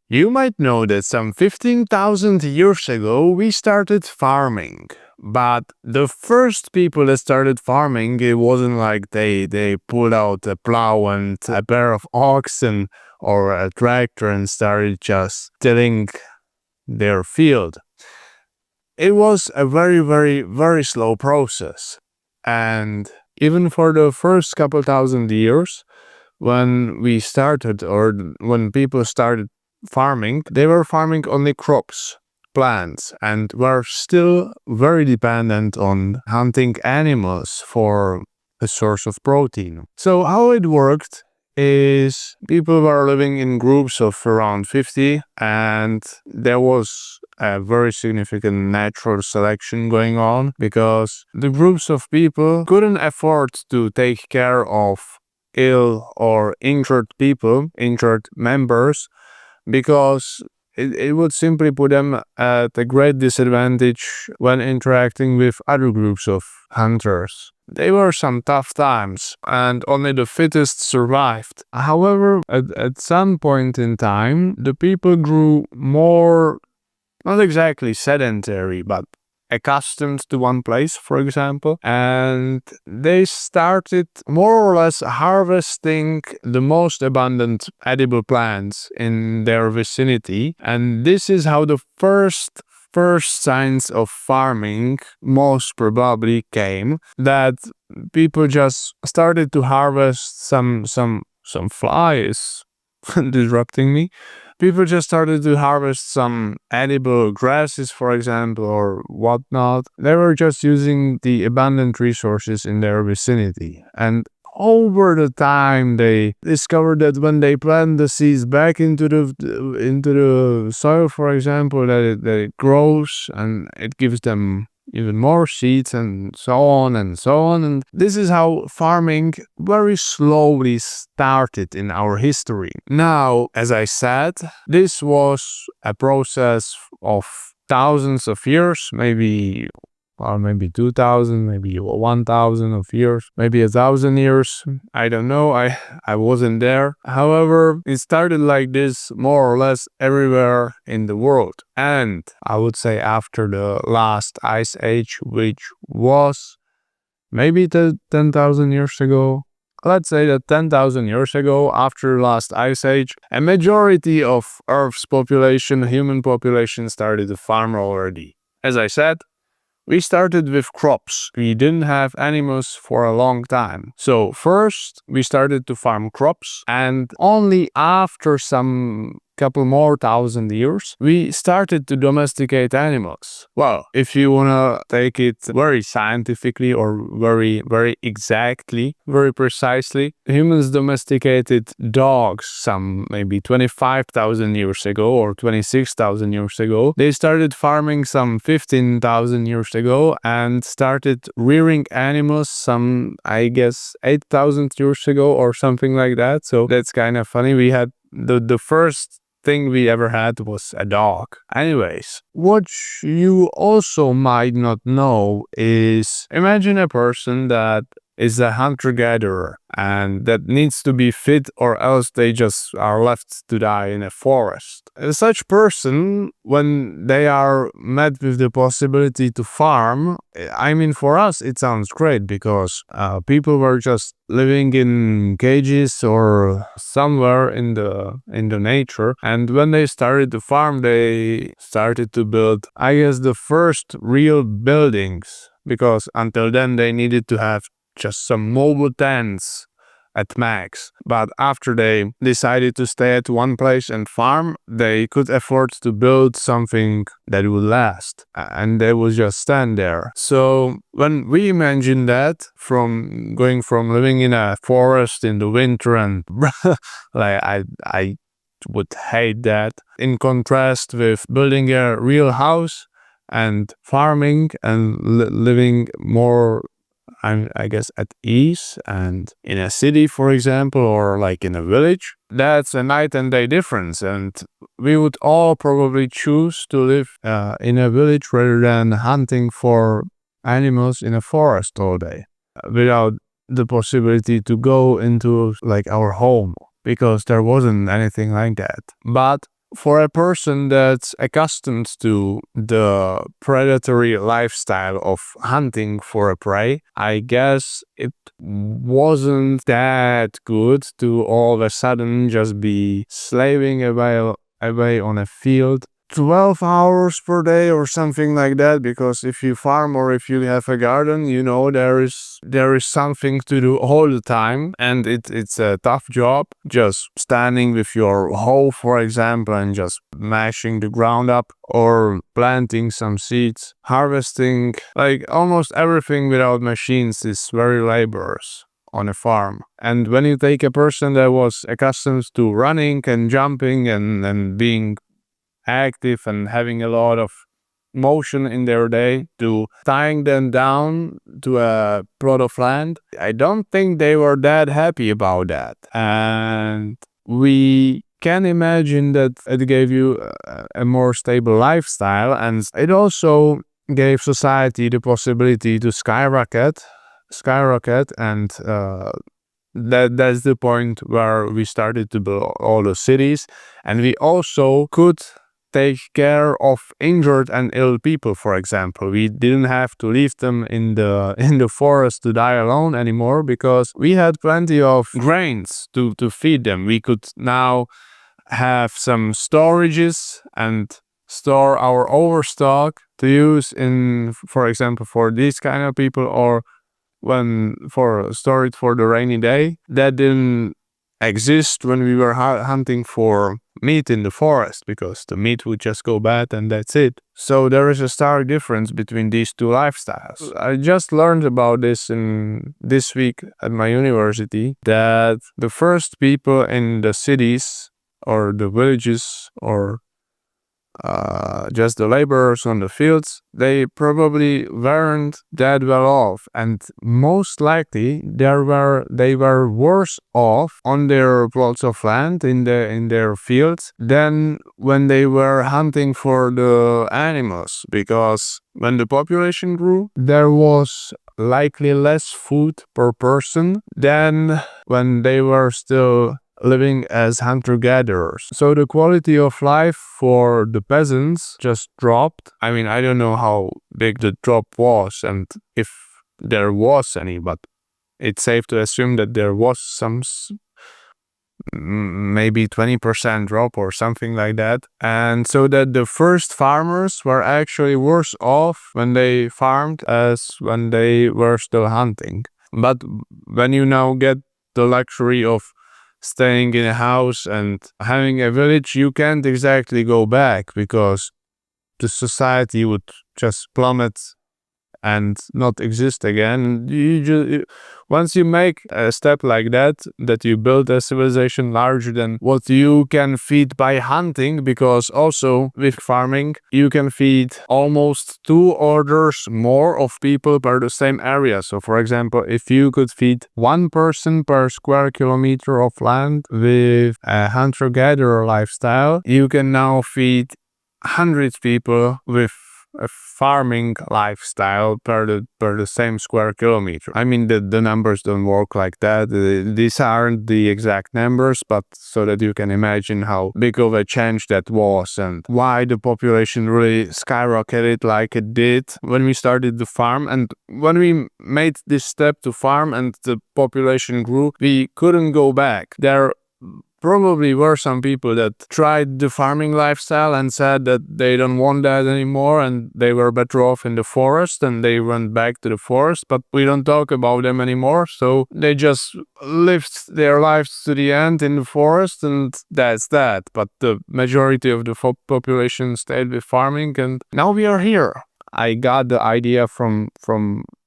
You might know that some 15,000 years ago we started farming. But the first people that started farming, it wasn't like they pulled out a plow and a pair of oxen or a tractor and started just tilling their field. It was a very, very, very slow process. And even for the first couple thousand years, when we started or when people started farming, they were farming only crops, plants, and were still very dependent on hunting animals for a source of protein. So how it worked is people were living in groups of around 50, and there was a very significant natural selection going on because the groups of people couldn't afford to take care of ill or injured people, injured members, because it would simply put them at a great disadvantage when interacting with other groups of hunters. They were some tough times, and only the fittest survived. However, at some point in time, the people grew more, not exactly sedentary, but accustomed to one place, for example, and they started more or less harvesting the most abundant edible plants in their vicinity. And this is how the first signs of farming most probably came, that people just started to harvest some flies disrupting me. People just started to harvest some edible grasses, for example, or whatnot. They were just using the abundant resources in their vicinity. And over the time, they discovered that when they plant the seeds back into the soil, for example, that it grows and it gives them even more seeds and so on and so on. And this is how farming very slowly started in our history. Now, as I said, this was a process of thousands of years, maybe 2,000, maybe 1,000 of years, maybe 1,000 years. I don't know. I wasn't there. However, it started like this more or less everywhere in the world. And I would say after the last ice age, which was maybe 10,000 years ago. Let's say that 10,000 years ago, after the last ice age, a majority of Earth's population, human population, started to farm already. As I said, we started with crops. We didn't have animals for a long time. So first we started to farm crops, and only after some couple more thousand years, we started to domesticate animals. Well, if you wanna take it very scientifically or very, very exactly, very precisely, humans domesticated dogs some maybe 25,000 years ago or 26,000 years ago. They started farming some 15,000 years ago and started rearing animals some, I guess, 8,000 years ago or something like that. So that's kind of funny. We had the first thing we ever had was a dog. Anyways, what you also might not know is, imagine a person that is a hunter-gatherer and that needs to be fit, or else they just are left to die in a forest. Such person, when they are met with the possibility to farm, I mean, for us it sounds great because people were just living in cages or somewhere in the nature, and when they started to farm, they started to build, I guess, the first real buildings, because until then they needed to have just some mobile tents at max. But after they decided to stay at one place and farm, they could afford to build something that would last, and they would just stand there. So when we imagine that, from going from living in a forest in the winter and like I would hate that, in contrast with building a real house and farming and living more, I guess, at ease, and in a city, for example, or like in a village, that's a night and day difference. And we would all probably choose to live in a village rather than hunting for animals in a forest all day without the possibility to go into like our home, because there wasn't anything like that. But For a person that's accustomed to the predatory lifestyle of hunting for a prey, I guess it wasn't that good to all of a sudden just be slaving away on a field 12 hours per day or something like that, because if you farm or if you have a garden, there is something to do all the time, and it's a tough job, just standing with your hoe, for example, and just mashing the ground up or planting some seeds. Harvesting, like almost everything without machines, is very laborious on a farm. And when you take a person that was accustomed to running and jumping and being active and having a lot of motion in their day, to tying them down to a plot of land, I don't think they were that happy about that. And we can imagine that it gave you a more stable lifestyle, and it also gave society the possibility to skyrocket, and that's the point where we started to build all the cities, and we also could take care of injured and ill people. For example, we didn't have to leave them in the forest to die alone anymore, because we had plenty of grains to feed them. We could now have some storages and store our overstock to use in, for example, for these kind of people, or store it for the rainy day. That didn't exist when we were hunting for meat in the forest, because the meat would just go bad and that's it. So there is a stark difference between these two lifestyles. I just learned about this this week at my university, that the first people in the cities or the villages, or just the laborers on the fields, they probably weren't that well off, and most likely they were worse off on their plots of land in their fields than when they were hunting for the animals, because when the population grew, there was likely less food per person than when they were still living as hunter-gatherers. So the quality of life for the peasants just dropped. I mean, I don't know how big the drop was and if there was any, but it's safe to assume that there was some, maybe 20% drop or something like that. And so that the first farmers were actually worse off when they farmed as when they were still hunting. But when you now get the luxury of staying in a house and having a village, you can't exactly go back, because the society would just plummet and not exist again. Once you make a step like that you build a civilization larger than what you can feed by hunting, because also with farming you can feed almost 2 orders more of people per the same area. So for example, if you could feed 1 person per square kilometer of land with a hunter-gatherer lifestyle, you can now feed 100 people with a farming lifestyle per the same square kilometer. I mean, the numbers don't work like that. These aren't the exact numbers, but so that you can imagine how big of a change that was and why the population really skyrocketed like it did when we started the farm. And when we made this step to farm and the population grew, we couldn't go back. There probably were some people that tried the farming lifestyle and said that they don't want that anymore and they were better off in the forest, and they went back to the forest, but we don't talk about them anymore. So they just lived their lives to the end in the forest, and that's that. But the majority of the population stayed with farming, and now we are here. I got the idea from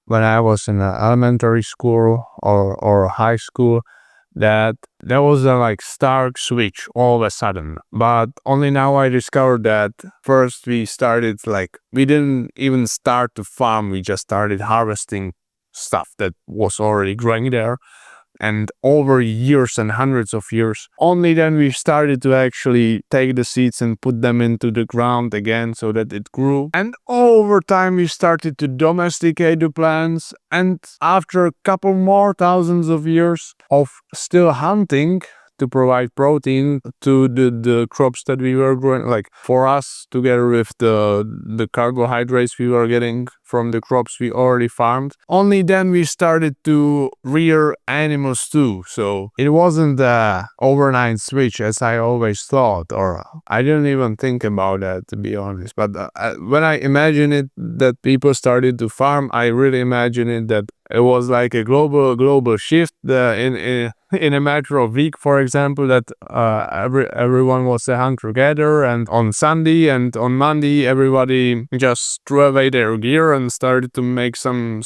when I was in elementary school or high school, that there was a stark switch all of a sudden. But only now I discovered that first we didn't even start to farm, we just started harvesting stuff that was already growing there. And over years and hundreds of years, only then we started to actually take the seeds and put them into the ground again so that it grew. And over time we started to domesticate the plants, and after a couple more thousands of years of still hunting to provide protein to the crops that we were growing, like for us, together with the carbohydrates we were getting from the crops we already farmed. Only then we started to rear animals too. So it wasn't a overnight switch as I always thought, or I didn't even think about that, to be honest. But when I imagine it that people started to farm, I really imagine it that it was like a global shift in a matter of week, for example, that everyone was a hunter-gatherer, and on Sunday and on Monday everybody just threw away their gear and started to make some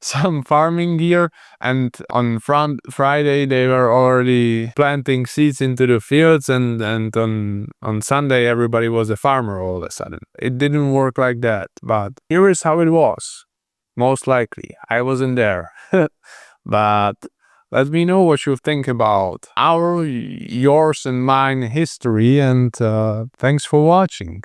some farming gear, and on Friday they were already planting seeds into the fields, and on Sunday everybody was a farmer all of a sudden. It didn't work like that, but here is how it was. Most likely, I wasn't there. But let me know what you think about yours and mine history, and thanks for watching.